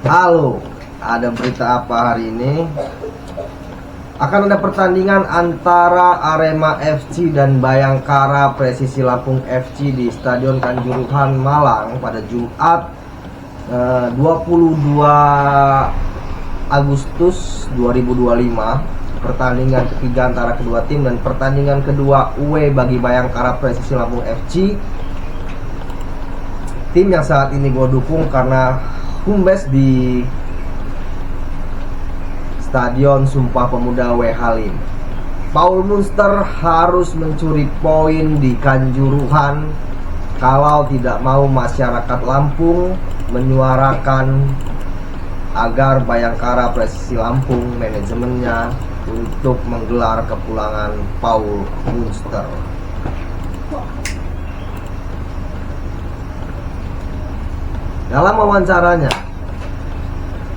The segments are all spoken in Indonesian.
Halo, ada berita apa hari ini? Akan ada pertandingan antara Arema FC dan Bayangkara Presisi Lampung FC di Stadion Kanjuruhan Malang pada Jumat 22 Agustus 2025. Pertandingan ketiga antara kedua tim dan pertandingan kedua away bagi Bayangkara Presisi Lampung FC. Tim yang saat ini gue dukung karena home base di Stadion Sumpah Pemuda W Halim. Paul Munster harus mencuri poin di Kanjuruhan kalau tidak mau masyarakat Lampung menyuarakan agar Bayangkara Presisi Lampung manajemennya untuk menggelar kepulangan Paul Munster. Dalam wawancaranya,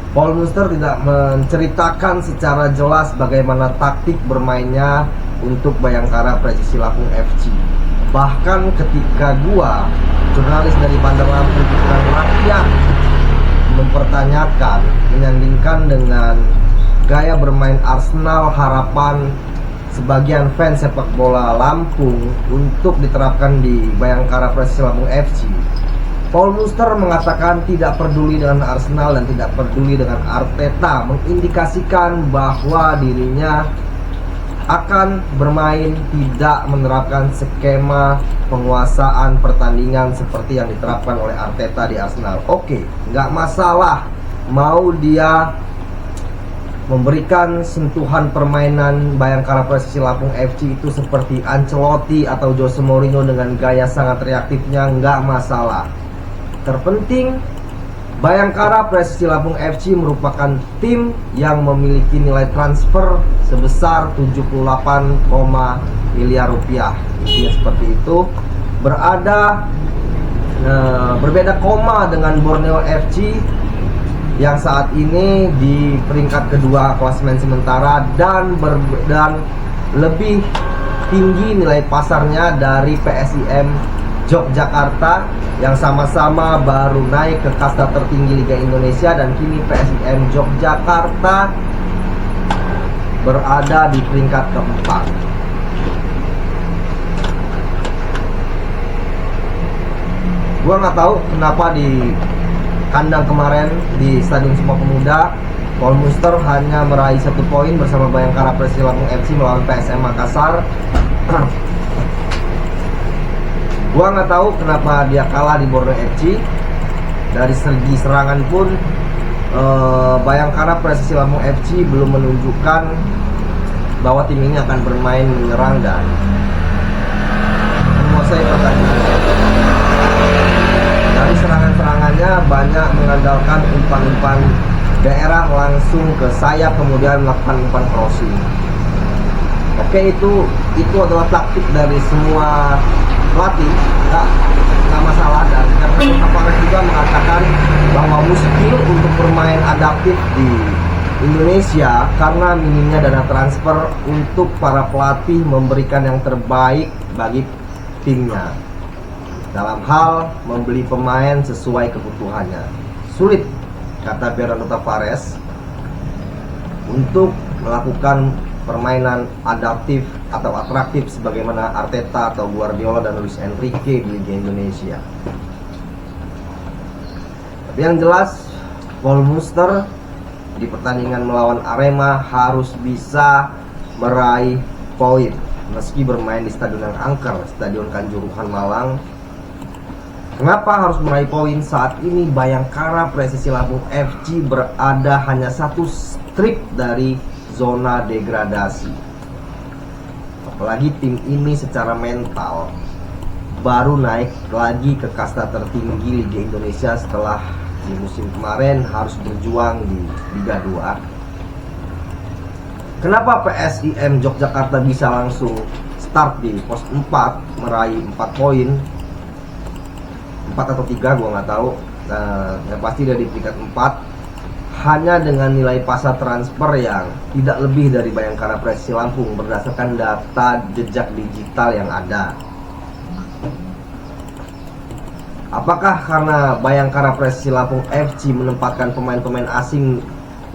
Paul Munster tidak menceritakan secara jelas bagaimana taktik bermainnya untuk Bayangkara Presisi Lampung FC. Bahkan ketika gua, jurnalis dari Bandar Lampung Pikiran Rakyat, mempertanyakan, menyandingkan dengan gaya bermain Arsenal, harapan sebagian fans sepak bola Lampung untuk diterapkan di Bayangkara Presisi Lampung FC, Paul Munster mengatakan tidak peduli dengan Arsenal dan tidak peduli dengan Arteta, mengindikasikan bahwa dirinya akan bermain tidak menerapkan skema penguasaan pertandingan seperti yang diterapkan oleh Arteta di Arsenal. Oke, nggak masalah mau dia memberikan sentuhan permainan Bayangkara Presisi Lampung FC itu seperti Ancelotti atau Jose Mourinho dengan gaya sangat reaktifnya, nggak masalah. Terpenting, Bayangkara Presisi Lampung FC merupakan tim yang memiliki nilai transfer sebesar 78, miliar rupiah. Intinya seperti itu. Berbeda koma dengan Borneo FC yang saat ini di peringkat kedua klasemen sementara dan lebih tinggi nilai pasarnya dari PSIM Yogyakarta yang sama-sama baru naik ke kasta tertinggi Liga Indonesia, dan kini PSIM Yogyakarta berada di peringkat keempat. Gua nggak tahu kenapa di kandang kemarin di Stadion Sumpah Pemuda Paul Munster hanya meraih 1 poin bersama Bayangkara Presisi Lampung FC melawan PSM Makassar. Gua nggak tahu kenapa dia kalah di Borneo FC. Dari segi serangan pun Bayangkara Presisi Lampung FC belum menunjukkan bahwa tim ini akan bermain menyerang dan menguasai pertandingan. Dari serangan-serangannya banyak mengandalkan umpan-umpan daerah langsung ke sayap kemudian melakukan umpan crossing. Oke, itu adalah taktik dari semua pelatih, nggak masalah. Dan Karena Tavares juga mengatakan bahwa mustahil untuk bermain adaptif di Indonesia karena minimnya dana transfer untuk para pelatih memberikan yang terbaik bagi timnya dalam hal membeli pemain sesuai kebutuhannya. Sulit, kata Fernando Tavares, untuk melakukan permainan adaptif atau atraktif sebagaimana Arteta atau Guardiola dan Luis Enrique di Liga Indonesia. Tapi yang jelas, Paul Munster di pertandingan melawan Arema harus bisa meraih poin meski bermain di stadion yang angker, Stadion Kanjuruhan Malang. Kenapa harus meraih poin? Saat ini Bayangkara Presisi Lampung FC berada hanya 1 strip dari zona degradasi. Apalagi tim ini secara mental baru naik lagi ke kasta tertinggi Liga Indonesia setelah di musim kemarin harus berjuang di Liga 2. Kenapa PSIM Yogyakarta bisa langsung start di pos 4 meraih 4 poin, 4 atau 3 gua nggak tahu. Yang pasti dia di peringkat 4 hanya dengan nilai pasar transfer yang tidak lebih dari Bayangkara Presisi Lampung berdasarkan data jejak digital yang ada. Apakah karena Bayangkara Prestasi Lampung FC menempatkan pemain-pemain asing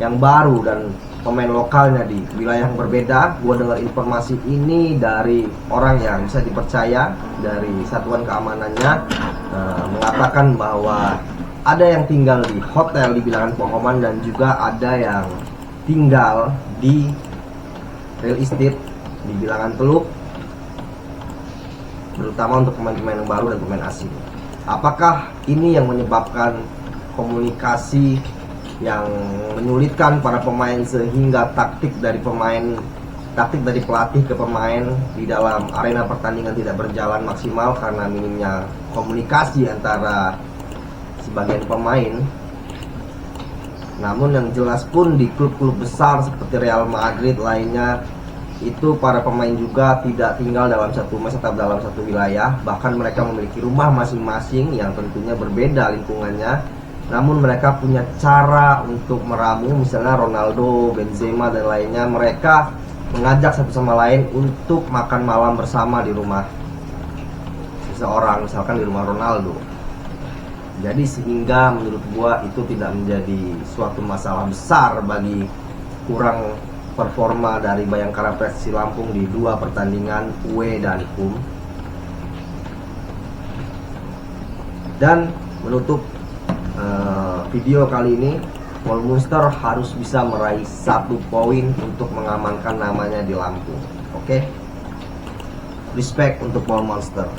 yang baru dan pemain lokalnya di wilayah yang berbeda? Gua dengar informasi ini dari orang yang bisa dipercaya dari satuan keamanannya, mengatakan bahwa ada yang tinggal di hotel di Bilangan Pohoman dan juga ada yang tinggal di real estate di Bilangan Teluk, terutama untuk pemain-pemain yang baru dan pemain asing. Apakah ini yang menyebabkan komunikasi yang menyulitkan para pemain sehingga taktik dari pelatih ke pemain di dalam arena pertandingan tidak berjalan maksimal karena minimnya komunikasi antara sebagian pemain? Namun yang jelas pun di klub-klub besar seperti Real Madrid lainnya, itu para pemain juga tidak tinggal dalam satu mes atau dalam satu wilayah, bahkan mereka memiliki rumah masing-masing yang tentunya berbeda lingkungannya. Namun mereka punya cara untuk meramu, misalnya Ronaldo, Benzema dan lainnya, mereka mengajak satu sama lain untuk makan malam bersama di rumah seseorang, misalkan di rumah Ronaldo. Jadi sehingga menurut gua itu tidak menjadi suatu masalah besar bagi kurang performa dari Bayangkara Prestasi Lampung di 2 pertandingan UE dan HUM. Dan menutup video kali ini, Paul Munster harus bisa meraih 1 poin untuk mengamankan namanya di Lampung. Oke? Respect untuk Paul Munster.